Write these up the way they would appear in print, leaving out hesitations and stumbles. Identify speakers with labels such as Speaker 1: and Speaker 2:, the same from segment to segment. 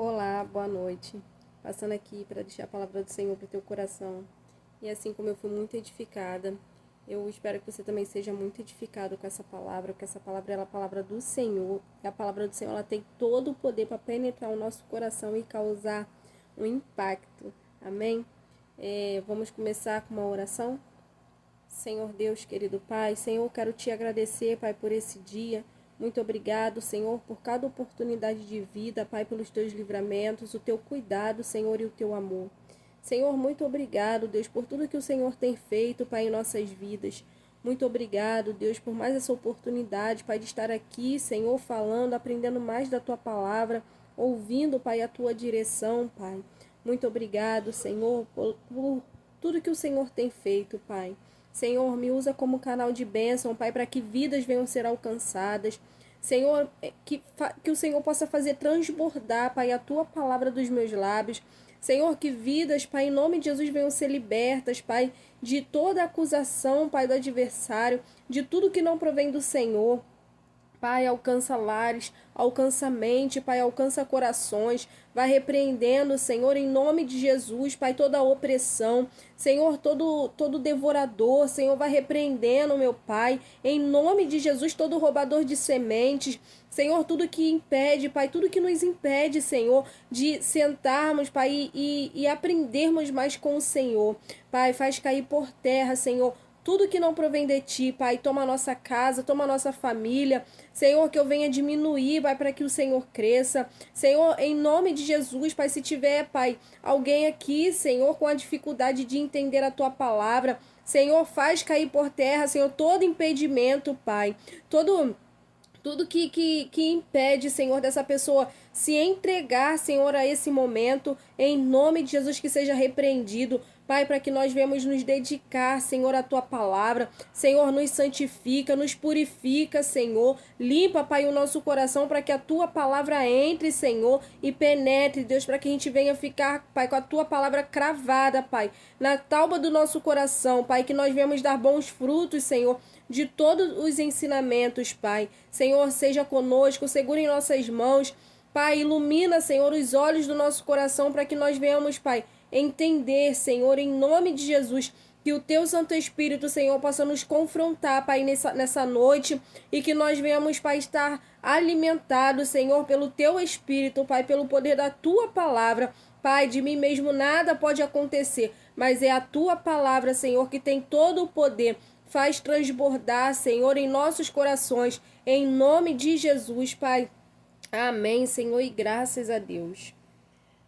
Speaker 1: Olá, boa noite. Passando aqui para deixar a palavra do Senhor para o teu coração. E assim como eu fui muito edificada, eu espero que você também seja muito edificado com essa palavra, porque essa palavra é a palavra do Senhor. E a palavra do Senhor ela tem todo o poder para penetrar o nosso coração e causar um impacto. Amém? Vamos começar com uma oração? Senhor Deus, querido Pai, Senhor, quero te agradecer, Pai, por esse dia. Muito obrigado, Senhor, por cada oportunidade de vida, Pai, pelos teus livramentos, o teu cuidado, Senhor, e o teu amor. Senhor, muito obrigado, Deus, por tudo que o Senhor tem feito, Pai, em nossas vidas. Muito obrigado, Deus, por mais essa oportunidade, Pai, de estar aqui, Senhor, falando, aprendendo mais da tua palavra, ouvindo, Pai, a tua direção, Pai. Muito obrigado, Senhor, por tudo que o Senhor tem feito, Pai. Senhor, me usa como canal de bênção, Pai, para que vidas venham ser alcançadas. Senhor, que o Senhor possa fazer transbordar, Pai, a tua palavra dos meus lábios. Senhor, que vidas, Pai, em nome de Jesus venham ser libertas, Pai, de toda acusação, Pai, do adversário, de tudo que não provém do Senhor. Pai, alcança lares, alcança mente, Pai, alcança corações, vai repreendendo, Senhor, em nome de Jesus, Pai, toda a opressão, Senhor, todo devorador, Senhor, vai repreendendo, meu Pai, em nome de Jesus, todo roubador de sementes, Senhor, tudo que impede, Pai, tudo que nos impede, Senhor, de sentarmos, Pai, e aprendermos mais com o Senhor, Pai, faz cair por terra, Senhor, tudo que não provém de ti, Pai, toma a nossa casa, toma a nossa família. Senhor, que eu venha diminuir, Pai, para que o Senhor cresça. Senhor, em nome de Jesus, Pai, se tiver, Pai, alguém aqui, Senhor, com a dificuldade de entender a tua palavra, Senhor, faz cair por terra, Senhor, todo impedimento, Pai, tudo que impede, Senhor, dessa pessoa se entregar, Senhor, a esse momento, em nome de Jesus, que seja repreendido, Pai, para que nós venhamos nos dedicar, Senhor, à tua palavra. Senhor, nos santifica, nos purifica, Senhor. Limpa, Pai, o nosso coração para que a tua palavra entre, Senhor, e penetre, Deus, para que a gente venha ficar, Pai, com a tua palavra cravada, Pai, na tauba do nosso coração, Pai, que nós venhamos dar bons frutos, Senhor, de todos os ensinamentos, Pai. Senhor, seja conosco, segure em nossas mãos, Pai, ilumina, Senhor, os olhos do nosso coração para que nós venhamos, Pai, entender, Senhor, em nome de Jesus, que o teu Santo Espírito, Senhor, possa nos confrontar, Pai, nessa noite e que nós venhamos, Pai, estar alimentados, Senhor, pelo teu Espírito, Pai, pelo poder da tua palavra. Pai, de mim mesmo nada pode acontecer, mas é a tua palavra, Senhor, que tem todo o poder. Faz transbordar, Senhor, em nossos corações, em nome de Jesus, Pai. Amém, Senhor, e graças a Deus.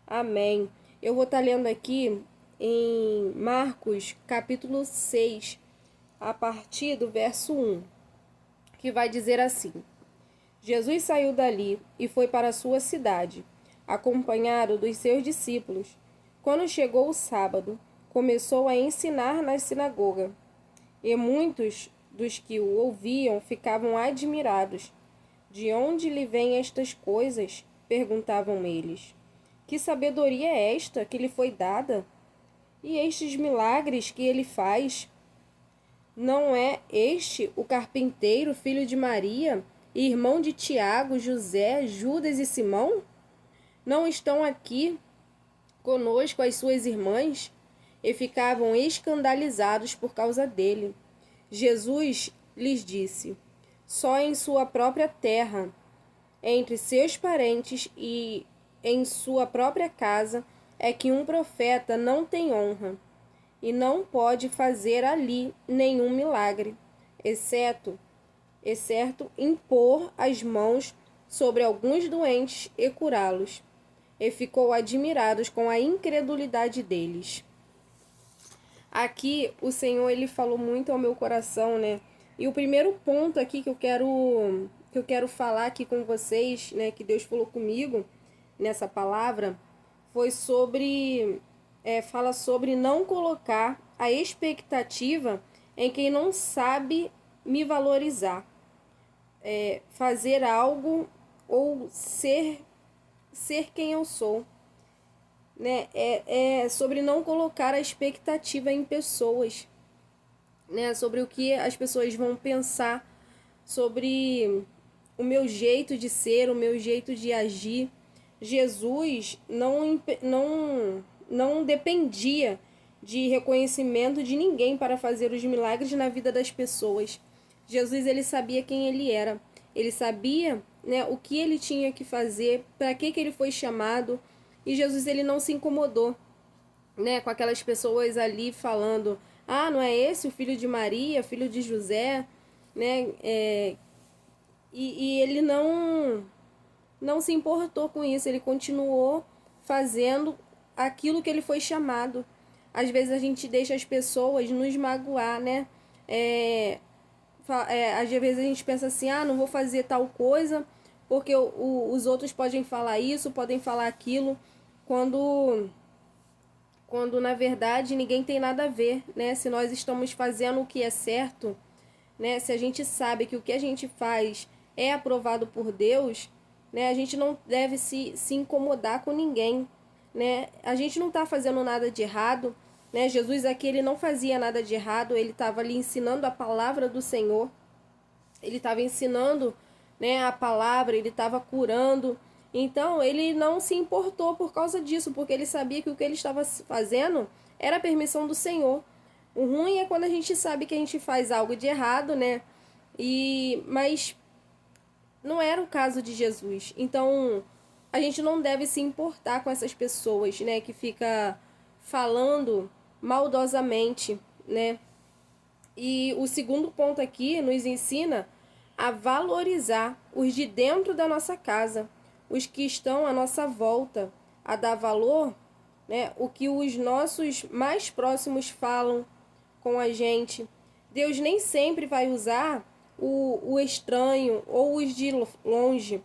Speaker 1: Amém. Eu vou estar lendo aqui em Marcos, capítulo 6, a partir do verso 1, que vai dizer assim: Jesus saiu dali e foi para a sua cidade, acompanhado dos seus discípulos. Quando chegou o sábado, começou a ensinar na sinagoga, e muitos dos que o ouviam ficavam admirados. De onde lhe vêm estas coisas? Perguntavam eles. Que sabedoria é esta que lhe foi dada? E estes milagres que ele faz? Não é este o carpinteiro, filho de Maria, e irmão de Tiago, José, Judas e Simão? Não estão aqui conosco as suas irmãs? E ficavam escandalizados por causa dele. Jesus lhes disse: só em sua própria terra, entre seus parentes e em sua própria casa, é que um profeta não tem honra, e não pode fazer ali nenhum milagre, exceto impor as mãos sobre alguns doentes e curá-los. E ficou admirado com a incredulidade deles. Aqui o Senhor ele falou muito ao meu coração, né? E o primeiro ponto aqui que eu quero falar aqui com vocês, né, que Deus falou comigo nessa palavra, foi fala sobre não colocar a expectativa em quem não sabe me valorizar, fazer algo ou ser quem eu sou, né? É sobre não colocar a expectativa em pessoas, né? Sobre o que as pessoas vão pensar, sobre o meu jeito de ser, o meu jeito de agir. Jesus não dependia de reconhecimento de ninguém para fazer os milagres na vida das pessoas. Jesus, ele sabia quem ele era. Ele sabia, né, o que ele tinha que fazer, para que ele foi chamado. E Jesus, ele não se incomodou, né, com aquelas pessoas ali falando: ah, não é esse o filho de Maria, filho de José, né? E ele não se importou com isso. Ele continuou fazendo aquilo que ele foi chamado. Às vezes a gente deixa as pessoas nos magoar, né? Às vezes a gente pensa assim: ah, não vou fazer tal coisa porque os outros podem falar isso, podem falar aquilo, quando na verdade ninguém tem nada a ver, né? Se nós estamos fazendo o que é certo, né? Se a gente sabe que o que a gente faz é aprovado por Deus, né? A gente não deve se incomodar com ninguém, né? A gente não está fazendo nada de errado, né? Jesus aqui, ele não fazia nada de errado, ele estava ali ensinando a palavra do Senhor, ele estava ensinando, né, a palavra, ele estava curando. Então ele não se importou por causa disso, porque ele sabia que o que ele estava fazendo era a permissão do Senhor. O ruim é quando a gente sabe que a gente faz algo de errado, né? Mas não era o caso de Jesus. Então a gente não deve se importar com essas pessoas, né, que fica falando maldosamente, né? E o segundo ponto aqui nos ensina a valorizar os de dentro da nossa casa, os que estão à nossa volta, a dar valor, né, o que os nossos mais próximos falam com a gente. Deus nem sempre vai usar o estranho ou os de longe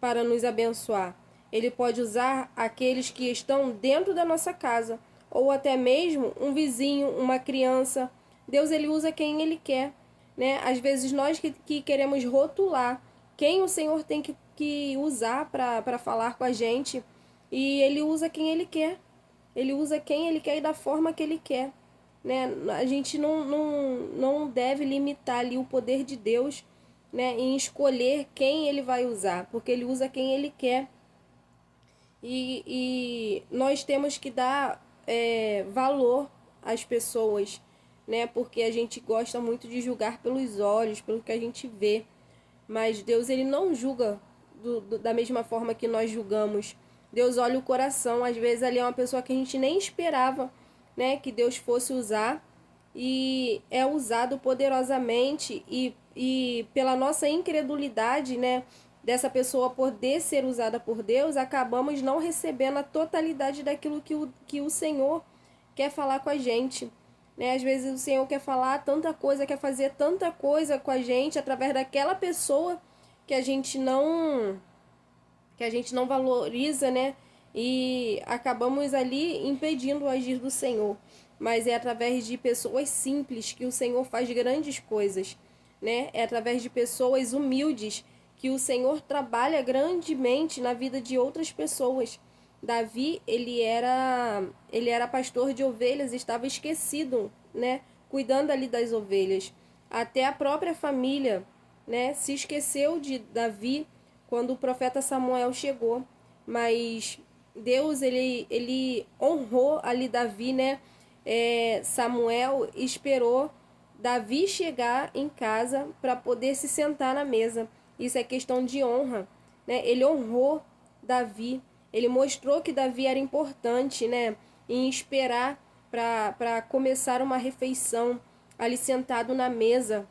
Speaker 1: para nos abençoar. Ele pode usar aqueles que estão dentro da nossa casa, ou até mesmo um vizinho, uma criança. Deus, ele usa quem ele quer, né? Às vezes nós que queremos rotular quem o Senhor tem que usar para falar com a gente, e ele usa quem ele quer. Ele usa quem ele quer e da forma que ele quer, né? A gente não deve limitar ali o poder de Deus, né, em escolher quem ele vai usar, porque ele usa quem ele quer. E nós temos que dar valor às pessoas, né? Porque a gente gosta muito de julgar pelos olhos, pelo que a gente vê. Mas Deus, ele não julga da mesma forma que nós julgamos. Deus olha o coração. Às vezes ali é uma pessoa que a gente nem esperava, né, que Deus fosse usar, e é usado poderosamente, e pela nossa incredulidade, né, dessa pessoa poder ser usada por Deus, acabamos não recebendo a totalidade daquilo que o Senhor quer falar com a gente, né? Às vezes o Senhor quer falar tanta coisa, quer fazer tanta coisa com a gente através daquela pessoa que a gente não valoriza, né? E acabamos ali impedindo o agir do Senhor. Mas é através de pessoas simples que o Senhor faz grandes coisas, né? É através de pessoas humildes que o Senhor trabalha grandemente na vida de outras pessoas. Davi, ele era pastor de ovelhas, estava esquecido, né? Cuidando ali das ovelhas. Até a própria família, né, se esqueceu de Davi quando o profeta Samuel chegou. Mas Deus, ele honrou ali Davi, né? Samuel esperou Davi chegar em casa para poder se sentar na mesa. Isso é questão de honra, né? Ele honrou Davi, ele mostrou que Davi era importante, né, em esperar para começar uma refeição ali sentado na mesa,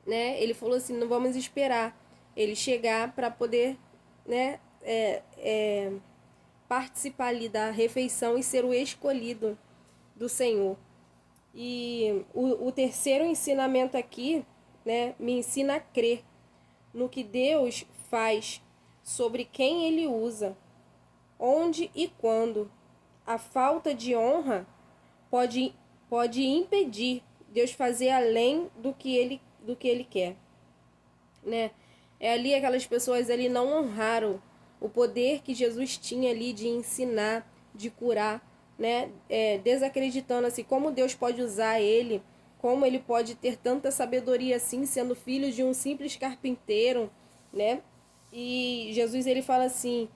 Speaker 1: né? Ele falou assim: não vamos esperar ele chegar para poder, né, participar ali da refeição e ser o escolhido do Senhor. E o terceiro ensinamento aqui, né, me ensina a crer no que Deus faz, sobre quem ele usa, onde e quando. A falta de honra pode impedir Deus fazer além do que ele quer, né? É ali aquelas pessoas ali não honraram o poder que Jesus tinha ali de ensinar, de curar, né? Desacreditando assim como Deus pode usar ele, como ele pode ter tanta sabedoria assim, sendo filho de um simples carpinteiro, né? E Jesus, ele fala assim: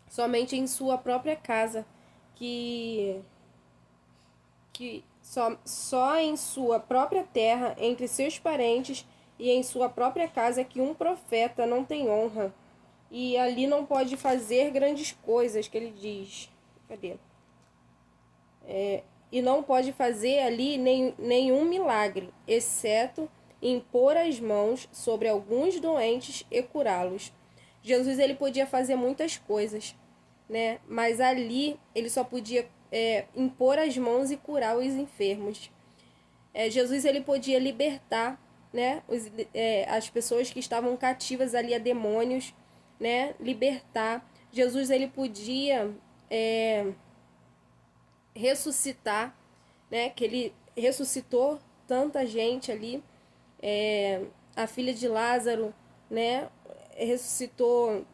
Speaker 1: somente em sua própria casa, que só em sua própria terra, entre seus parentes e em sua própria casa, que um profeta não tem honra. E ali não pode fazer grandes coisas, que ele diz. Cadê? E não pode fazer ali nenhum milagre, exceto impor as mãos sobre alguns doentes e curá-los. Jesus ele podia fazer muitas coisas, né? Mas ali ele só podia impor as mãos e curar os enfermos. Jesus ele podia libertar, né, as pessoas que estavam cativas ali a demônios, né? Libertar. Jesus ele podia ressuscitar, né? Que ele ressuscitou tanta gente ali. A filha de Lázaro, né? Ressuscitou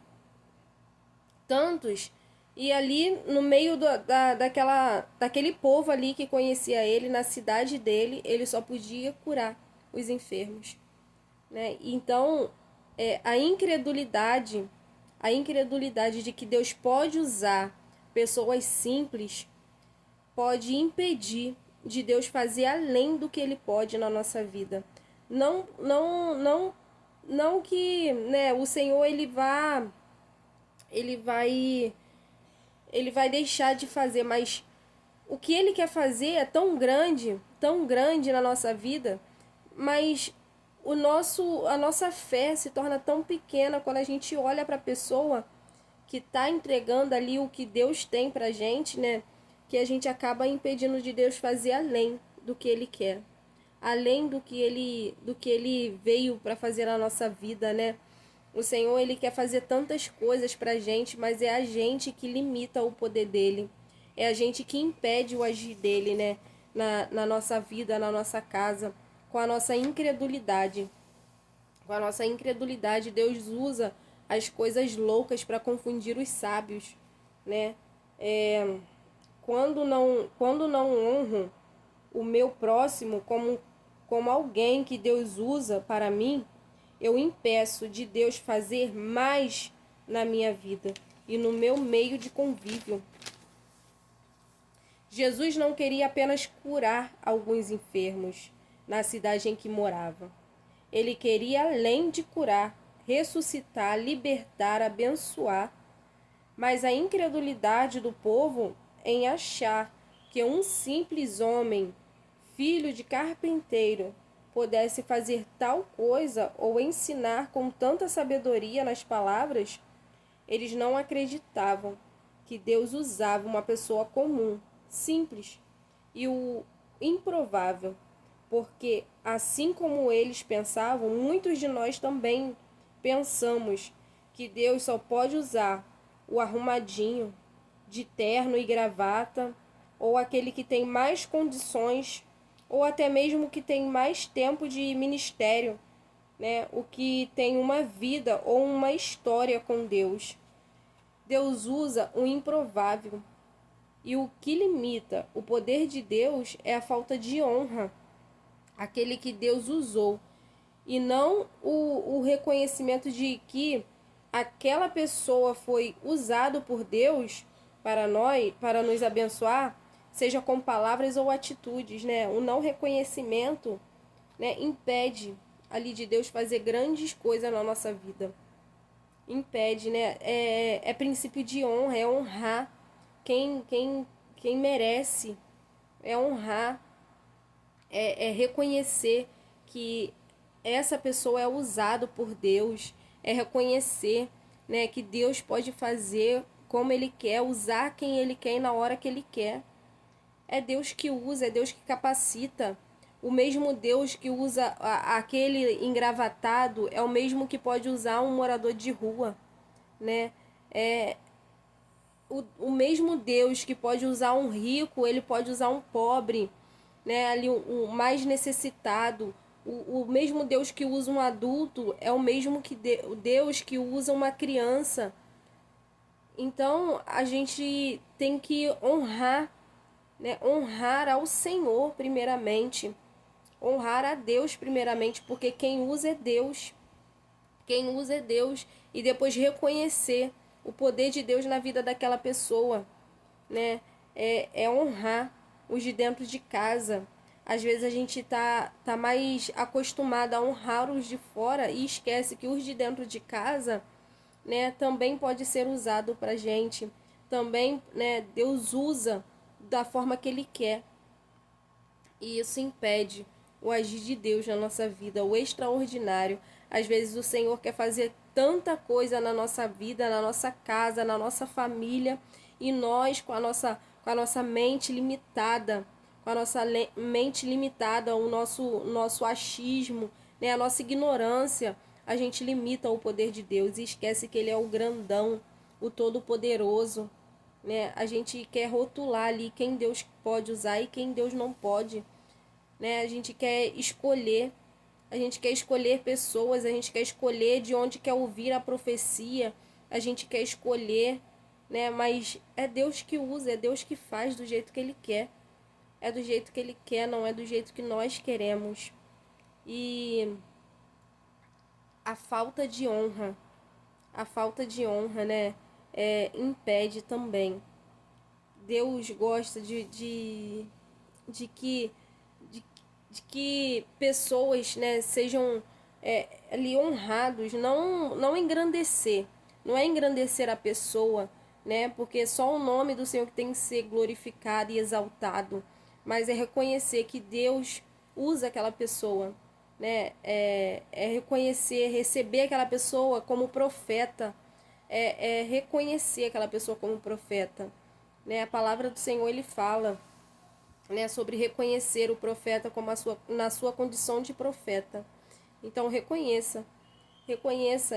Speaker 1: tantos. E ali no meio daquele povo ali que conhecia ele, na cidade dele, ele só podia curar os enfermos, né? Então, a incredulidade de que Deus pode usar pessoas simples pode impedir de Deus fazer além do que ele pode na nossa vida. Não que, né, o Senhor ele vai deixar de fazer, mas o que ele quer fazer é tão grande na nossa vida, mas a nossa fé se torna tão pequena quando a gente olha para a pessoa que está entregando ali o que Deus tem pra gente, né? Que a gente acaba impedindo de Deus fazer além do que ele quer, além do que ele veio para fazer na nossa vida, né? O Senhor ele quer fazer tantas coisas pra gente, mas é a gente que limita o poder dele. É a gente que impede o agir dele, né? Na nossa vida, na nossa casa, com a nossa incredulidade. Com a nossa incredulidade, Deus usa as coisas loucas para confundir os sábios, né? Quando não honro o meu próximo como alguém que Deus usa para mim, eu impeço de Deus fazer mais na minha vida e no meu meio de convívio. Jesus não queria apenas curar alguns enfermos na cidade em que morava. Ele queria, além de curar, ressuscitar, libertar, abençoar. Mas a incredulidade do povo em achar que um simples homem, filho de carpinteiro, pudesse fazer tal coisa ou ensinar com tanta sabedoria nas palavras, eles não acreditavam que Deus usava uma pessoa comum, simples e o improvável, porque assim como eles pensavam, muitos de nós também pensamos que Deus só pode usar o arrumadinho, de terno e gravata, ou aquele que tem mais condições, ou até mesmo que tem mais tempo de ministério, né? O que tem uma vida ou uma história com Deus. Deus usa o improvável. E o que limita o poder de Deus é a falta de honra, aquele que Deus usou, e não o reconhecimento de que aquela pessoa foi usado por Deus para nos abençoar, seja com palavras ou atitudes, né? O não reconhecimento, né, impede ali de Deus fazer grandes coisas na nossa vida. Impede, né? É princípio de honra, é honrar quem merece, é honrar, é reconhecer que essa pessoa é usada por Deus, é reconhecer, né, que Deus pode fazer como Ele quer, usar quem Ele quer e na hora que Ele quer. É Deus que usa, é Deus que capacita. O mesmo Deus que usa aquele engravatado é o mesmo que pode usar um morador de rua, né? O mesmo Deus que pode usar um rico, ele pode usar um pobre, né? Ali o mais necessitado. O mesmo Deus que usa um adulto é o mesmo o Deus que usa uma criança. Então a gente tem que honrar, né? Honrar ao Senhor primeiramente, honrar a Deus primeiramente, porque quem usa é Deus. Quem usa é Deus, e depois reconhecer o poder de Deus na vida daquela pessoa, né? É honrar os de dentro de casa. Às vezes a gente tá mais acostumado a honrar os de fora e esquece que os de dentro de casa, né, também pode ser usado pra gente. Também, né, Deus usa da forma que Ele quer. E isso impede o agir de Deus na nossa vida, o extraordinário. Às vezes o Senhor quer fazer tanta coisa na nossa vida, na nossa casa, na nossa família, e nós, com a nossa mente limitada, com a nossa mente limitada, o nosso achismo, né, a nossa ignorância, a gente limita o poder de Deus e esquece que Ele é o grandão, o todo-poderoso, né? A gente quer rotular ali quem Deus pode usar e quem Deus não pode, né? A gente quer escolher pessoas, a gente quer escolher de onde quer ouvir a profecia, a gente quer escolher, né? Mas é Deus que usa, é Deus que faz do jeito que Ele quer. É do jeito que Ele quer, não é do jeito que nós queremos. E a falta de honra, né? Impede também. Deus gosta de que de que pessoas, né, sejam ali honrados, não engrandecer, não é engrandecer a pessoa, né, porque só o nome do Senhor que tem que ser glorificado e exaltado, mas é reconhecer que Deus usa aquela pessoa, né, é reconhecer, receber aquela pessoa como profeta, é reconhecer aquela pessoa como profeta, né, a palavra do Senhor ele fala, né, sobre reconhecer o profeta como na sua condição de profeta. Então reconheça,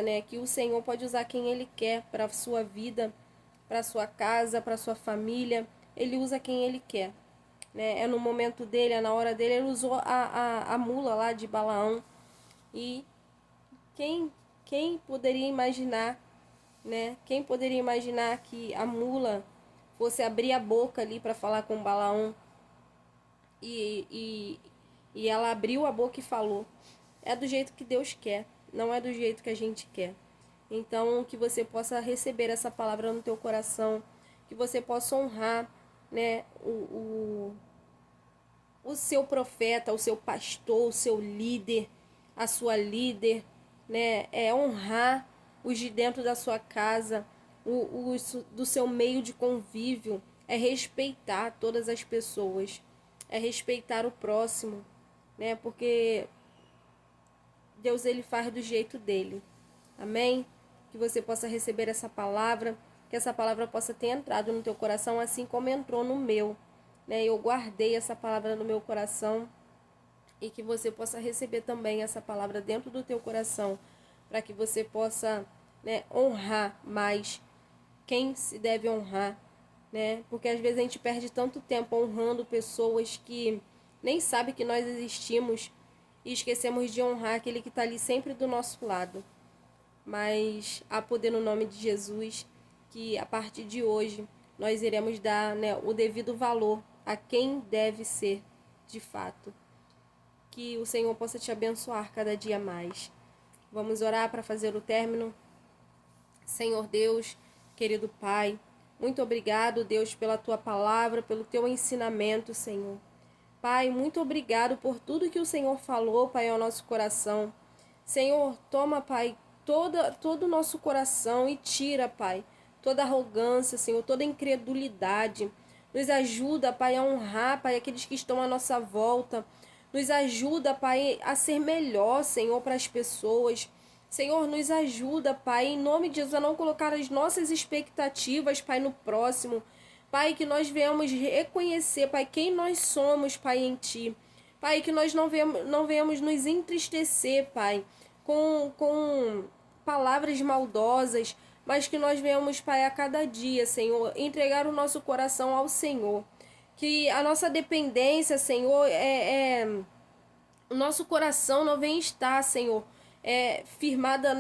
Speaker 1: né, que o Senhor pode usar quem Ele quer para a sua vida, para a sua casa, para a sua família. Ele usa quem Ele quer, né? É no momento dele, é na hora dele. Ele usou a mula lá de Balaão. E quem poderia imaginar, né? Quem poderia imaginar que a mula fosse abrir a boca ali para falar com Balaão? E ela abriu a boca e falou. É do jeito que Deus quer, não é do jeito que a gente quer. Então, que você possa receber essa palavra no teu coração, que você possa honrar, né, o seu profeta, o seu pastor, o seu líder, a sua líder, né, honrar os de dentro da sua casa, os do seu meio de convívio, é respeitar todas as pessoas, é respeitar o próximo, né, porque Deus ele faz do jeito dele. Amém? Que você possa receber essa palavra, que essa palavra possa ter entrado no teu coração assim como entrou no meu, né? Eu guardei essa palavra no meu coração e que você possa receber também essa palavra dentro do teu coração, para que você possa, né, honrar mais quem se deve honrar, né? Porque às vezes a gente perde tanto tempo honrando pessoas que nem sabe que nós existimos e esquecemos de honrar aquele que está ali sempre do nosso lado. Mas há poder no nome de Jesus, que a partir de hoje nós iremos dar, né, o devido valor a quem deve ser de fato. Que o Senhor possa te abençoar cada dia mais. Vamos orar para fazer o término. Senhor Deus, querido Pai, muito obrigado, Deus, pela Tua palavra, pelo Teu ensinamento, Senhor. Pai, muito obrigado por tudo que o Senhor falou, Pai, ao nosso coração. Senhor, toma, Pai, todo o nosso coração e tira, Pai, toda arrogância, Senhor, toda incredulidade. Nos ajuda, Pai, a honrar, Pai, aqueles que estão à nossa volta. Nos ajuda, Pai, a ser melhor, Senhor, para as pessoas. Senhor, nos ajuda, Pai, em nome de Jesus, a não colocar as nossas expectativas, Pai, no próximo. Pai, que nós venhamos reconhecer, Pai, quem nós somos, Pai, em Ti. Pai, que nós não venhamos nos entristecer, Pai, com palavras maldosas, mas que nós venhamos, Pai, a cada dia, Senhor, entregar o nosso coração ao Senhor. Que a nossa dependência, Senhor, o nosso coração não vem estar, Senhor, firmada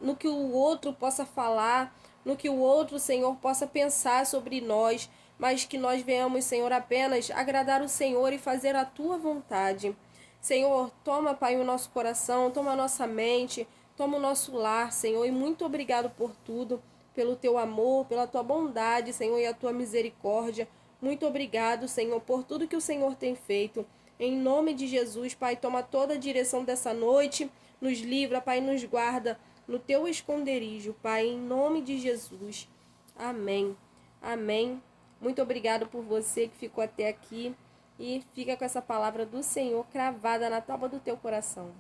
Speaker 1: no que o outro possa falar, no que o outro, Senhor, possa pensar sobre nós, mas que nós venhamos, Senhor, apenas agradar o Senhor e fazer a Tua vontade. Senhor, toma, Pai, o nosso coração, toma a nossa mente, toma o nosso lar, Senhor, e muito obrigado por tudo. pelo teu amor, pela tua bondade, Senhor, e a tua misericórdia. Muito obrigado, Senhor, por tudo que o Senhor tem feito. Em nome de Jesus, Pai, toma toda a direção dessa noite, nos livra, Pai, nos guarda no teu esconderijo, Pai, em nome de Jesus. Amém. Amém. Muito obrigado por você que ficou até aqui e fica com essa palavra do Senhor cravada na tábua do teu coração.